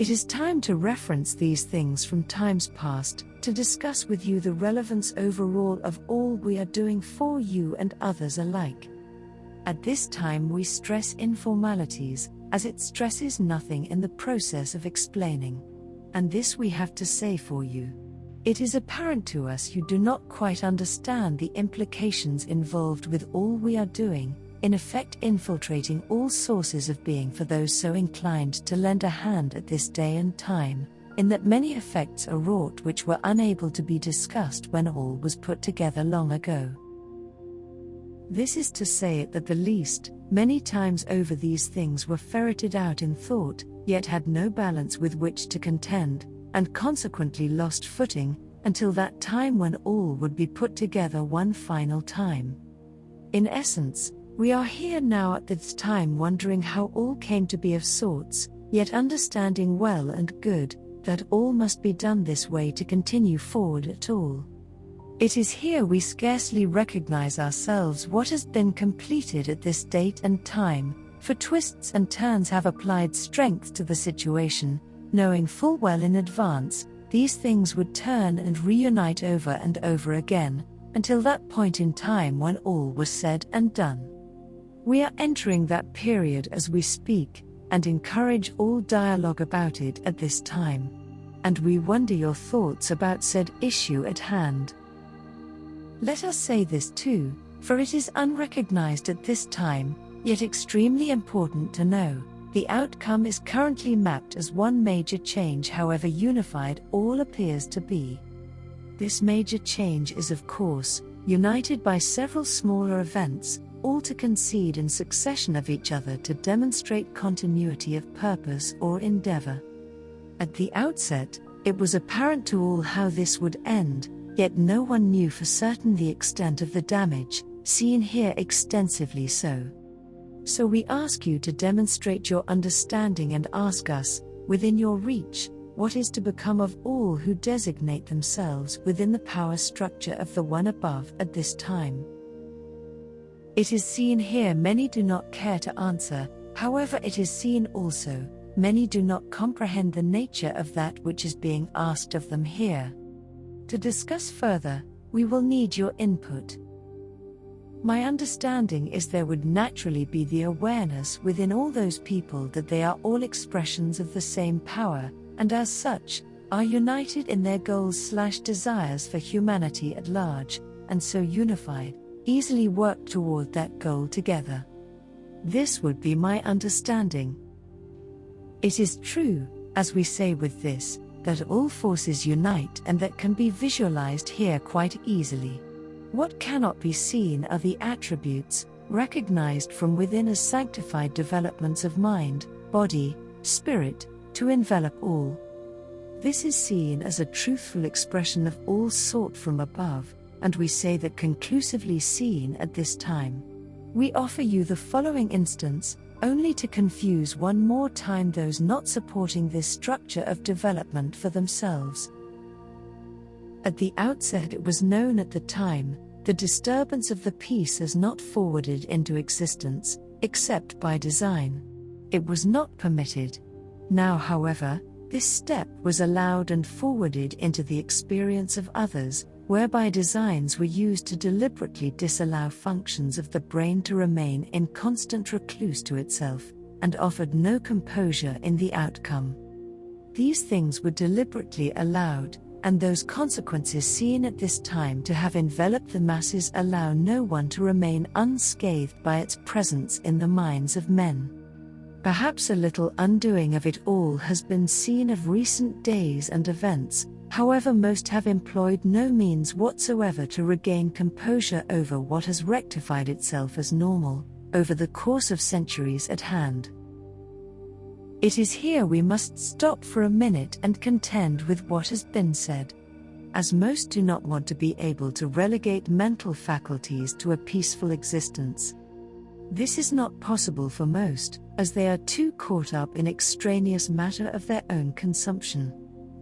It is time to reference these things from times past, to discuss with you the relevance overall of all we are doing for you and others alike. At this time we stress informalities, as it stresses nothing in the process of explaining. And this we have to say for you. It is apparent to us you do not quite understand the implications involved with all we are doing, in effect infiltrating all sources of being for those so inclined to lend a hand at this day and time, in that many effects are wrought which were unable to be discussed when all was put together long ago. This is to say at the least, many times over these things were ferreted out in thought, yet had no balance with which to contend, and consequently lost footing, until that time when all would be put together one final time. In essence, we are here now at this time wondering how all came to be of sorts, yet understanding well and good, that all must be done this way to continue forward at all. It is here we scarcely recognize ourselves what has been completed at this date and time, for twists and turns have applied strength to the situation, knowing full well in advance, these things would turn and reunite over and over again, until that point in time when all was said and done. We are entering that period as we speak, and encourage all dialogue about it at this time. And we wonder your thoughts about said issue at hand. Let us say this too, for it is unrecognized at this time, yet extremely important to know, the outcome is currently mapped as one major change however unified all appears to be. This major change is of course, united by several smaller events, all to concede in succession of each other to demonstrate continuity of purpose or endeavor. At the outset, it was apparent to all how this would end, yet no one knew for certain the extent of the damage, seen here extensively so. So we ask you to demonstrate your understanding and ask us, within your reach, what is to become of all who designate themselves within the power structure of the One above at this time. It is seen here many do not care to answer, however it is seen also, many do not comprehend the nature of that which is being asked of them here. To discuss further, we will need your input. My understanding is there would naturally be the awareness within all those people that they are all expressions of the same power, and as such, are united in their goals/desires for humanity at large, and so unified, easily work toward that goal together. This would be my understanding. It is true, as we say with this, that all forces unite and that can be visualized here quite easily. What cannot be seen are the attributes, recognized from within as sanctified developments of mind, body, spirit, to envelop all. This is seen as a truthful expression of all sought from above, and we say that conclusively seen at this time. We offer you the following instance, only to confuse one more time those not supporting this structure of development for themselves. At the outset it was known at the time, the disturbance of the peace is not forwarded into existence, except by design. It was not permitted. Now however, this step was allowed and forwarded into the experience of others, whereby designs were used to deliberately disallow functions of the brain to remain in constant recluse to itself, and offered no composure in the outcome. These things were deliberately allowed, and those consequences seen at this time to have enveloped the masses allow no one to remain unscathed by its presence in the minds of men. Perhaps a little undoing of it all has been seen of recent days and events, however most have employed no means whatsoever to regain composure over what has rectified itself as normal, over the course of centuries at hand. It is here we must stop for a minute and contend with what has been said. As most do not want to be able to relegate mental faculties to a peaceful existence. This is not possible for most, as they are too caught up in extraneous matter of their own consumption.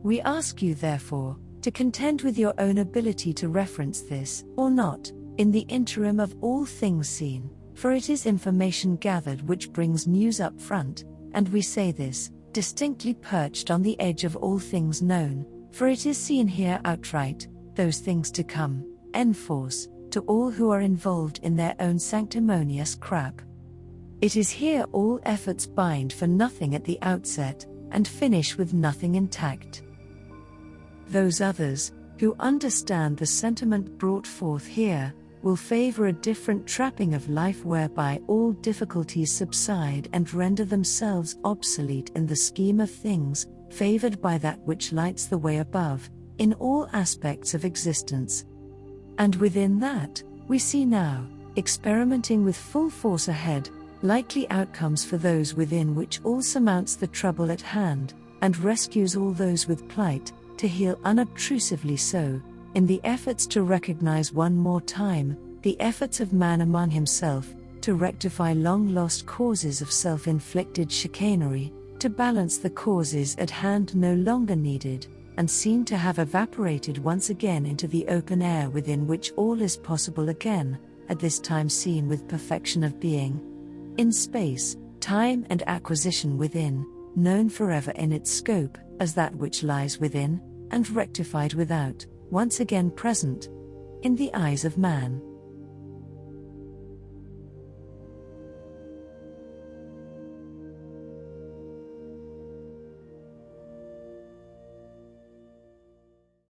We ask you therefore, to contend with your own ability to reference this, or not, in the interim of all things seen, for it is information gathered which brings news up front, and we say this, distinctly perched on the edge of all things known, for it is seen here outright, those things to come, enforce, to all who are involved in their own sanctimonious crap. It is here all efforts bind for nothing at the outset, and finish with nothing intact. Those others, who understand the sentiment brought forth here, will favor a different trapping of life whereby all difficulties subside and render themselves obsolete in the scheme of things, favored by that which lights the way above, in all aspects of existence. And within that, we see now, experimenting with full force ahead, likely outcomes for those within which all surmounts the trouble at hand, and rescues all those with plight, to heal unobtrusively so, in the efforts to recognize one more time, the efforts of man among himself, to rectify long-lost causes of self-inflicted chicanery, to balance the causes at hand no longer needed, and seen to have evaporated once again into the open air within which all is possible again, at this time seen with perfection of being. In space, time and acquisition within, known forever in its scope, as that which lies within, and rectified without, once again present, in the eyes of man.